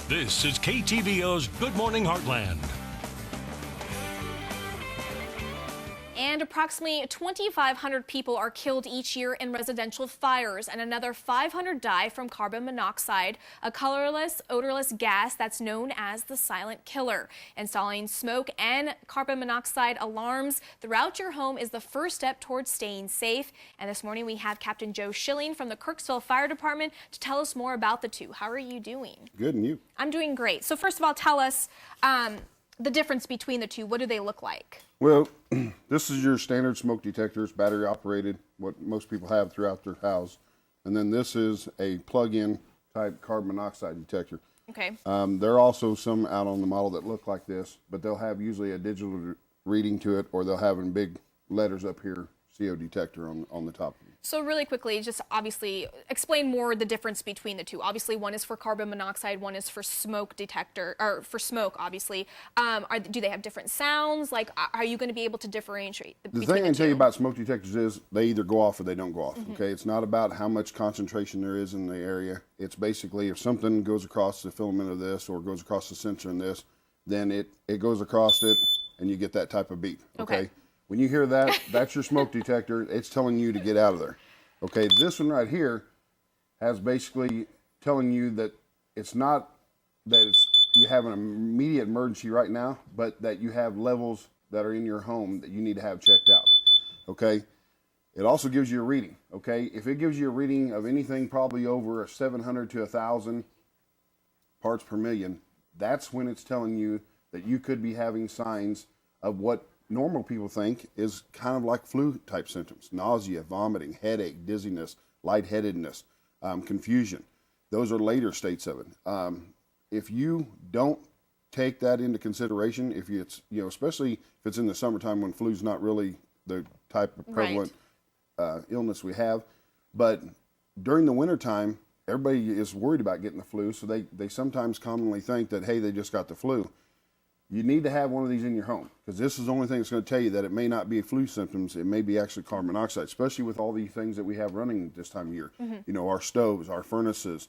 This is KTVO's Good Morning Heartland. And approximately 2,500 people are killed each year in residential fires, and another 500 die from carbon monoxide, a colorless, odorless gas that's known as the silent killer. Installing smoke and carbon monoxide alarms throughout your home is the first step towards staying safe. And this morning we have Captain Joe Schilling from the Kirksville Fire Department to tell us more about the two. How are you doing? Good, and you? I'm doing great. So first of all, tell us the difference between the two. What do they look like? Well, this is your standard smoke detectors, battery operated, what most people have throughout their house. And then this is a plug-in type carbon monoxide detector. Okay. There are also some out on the model that look like this, but they'll have usually a digital reading to it, or they'll have in big letters up here, CO detector on the top. So really quickly, just obviously explain more the difference between the two. Obviously, one is for carbon monoxide, one is for smoke detector, or for smoke, obviously. Do they have different sounds? Like, are you going to be able to differentiate the thing I can tell you about smoke detectors is they either go off or they don't go off, okay? It's not about how much concentration there is in the area. It's basically if something goes across the filament of this or goes across the sensor in this, then it goes across it and you get that type of beep, okay? When you hear that, that's your smoke detector. It's telling you to get out of there. Okay, this one right here has basically telling you that it's not that you have an immediate emergency right now, but that you have levels that are in your home that you need to have checked out. Okay, it also gives you a reading. Okay, if it gives you a reading of anything probably over 700 to 1,000 parts per million, that's when it's telling you that you could be having signs of what normal people think is kind of like flu type symptoms: nausea, vomiting, headache, dizziness, lightheadedness, confusion. Those are later states of it. If you don't take that into consideration, if it's, especially if it's in the summertime when flu's not really the type of prevalent illness we have, but during the wintertime, everybody is worried about getting the flu, so they sometimes commonly think that, hey, they just got the flu. You need to have one of these in your home, because this is the only thing that's going to tell you that it may not be flu symptoms. It may be actually carbon monoxide, especially with all the things that we have running this time of year. Our stoves, our furnaces,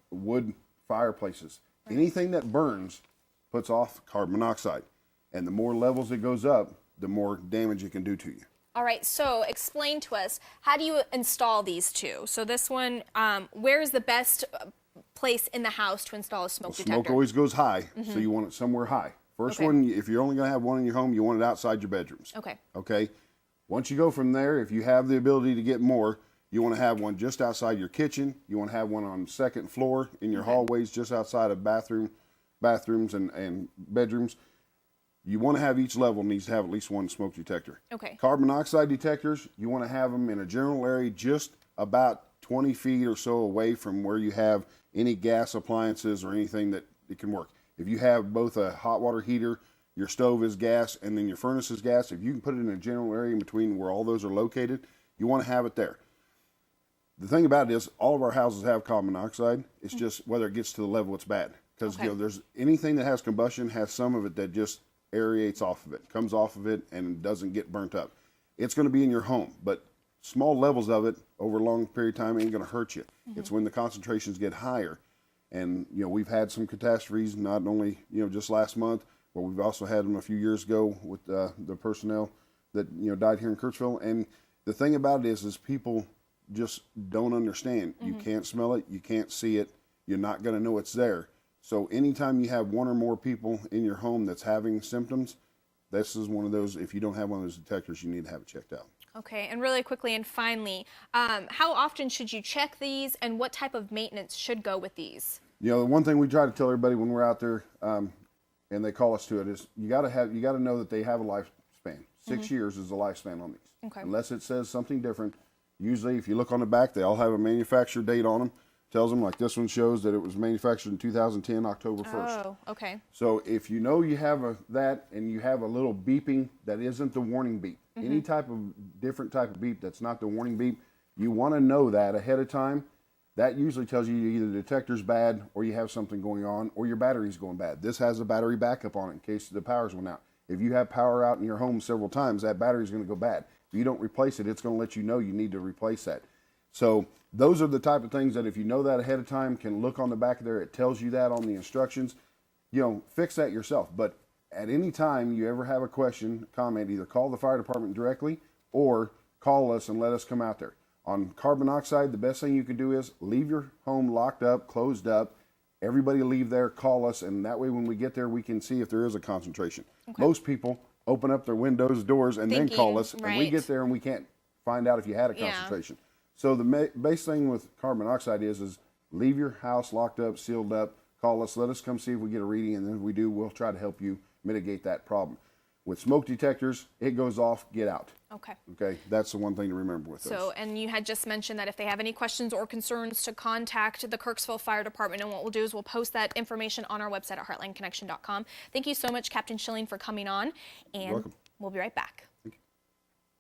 wood fireplaces. Anything that burns puts off carbon monoxide. And the more levels it goes up, the more damage it can do to you. All right, so explain to us, how do you install these two? So this one, where is the best place in the house to install a smoke detector? Smoke always goes high, so you want it somewhere high. First one, if you're only going to have one in your home, you want it outside your bedrooms. Okay. Once you go from there, if you have the ability to get more, you want to have one just outside your kitchen. You want to have one on the second floor in your hallways, just outside of bathrooms and bedrooms. You want to have each level needs to have at least one smoke detector. Carbon monoxide detectors, you want to have them in a general area just about 20 feet or so away from where you have any gas appliances or anything that it can work. If you have both a hot water heater, your stove is gas, and then your furnace is gas, if you can put it in a general area in between where all those are located, you want to have it there. The thing about it is all of our houses have carbon monoxide. It's just whether it gets to the level it's bad. Because there's anything that has combustion has some of it that just aerates off of it, comes off of it, and doesn't get burnt up. It's going to be in your home, but small levels of it over a long period of time ain't going to hurt you. It's when the concentrations get higher. And, we've had some catastrophes, not only, just last month, but we've also had them a few years ago with the personnel that, died here in Kirksville. And the thing about it is people just don't understand. You can't smell it. You can't see it. You're not going to know it's there. So anytime you have one or more people in your home that's having symptoms, this is one of those, if you don't have one of those detectors, you need to have it checked out. Okay, and really quickly and finally, how often should you check these, and what type of maintenance should go with these? The one thing we try to tell everybody when we're out there, and they call us to it, is you got to know that they have a lifespan. 6 years is the lifespan on these. Unless it says something different. Usually, if you look on the back, they all have a manufacturer date on them. Tells them, like this one shows that it was manufactured in 2010, October 1st. Oh, okay. So if you know you have that and you have a little beeping that isn't the warning beep, any type of different type of beep that's not the warning beep, you want to know that ahead of time. That usually tells you either the detector's bad or you have something going on or your battery's going bad. This has a battery backup on it in case the power's went out. If you have power out in your home several times, that battery's going to go bad. If you don't replace it, it's going to let you know you need to replace that. So those are the type of things that if you know that ahead of time, can look on the back of there. It tells you that on the instructions. You know, fix that yourself. But at any time you ever have a question, comment, either call the fire department directly or call us and let us come out there. On carbon monoxide, the best thing you can do is leave your home locked up, closed up. Everybody leave there, call us, and that way when we get there, we can see if there is a concentration. Okay. Most people open up their windows, doors, and then call us, and we right. get there and we can't find out if you had a concentration. So the base thing with carbon monoxide is leave your house locked up, sealed up, call us, let us come see if we get a reading, and then if we do, we'll try to help you mitigate that problem. With smoke detectors, it goes off, get out. Okay. Okay, that's the one thing to remember with those. So, and you had just mentioned that if they have any questions or concerns to contact the Kirksville Fire Department, and what we'll do is we'll post that information on our website at heartlandconnection.com. Thank you so much, Captain Schilling, for coming on, and welcome. We'll be right back.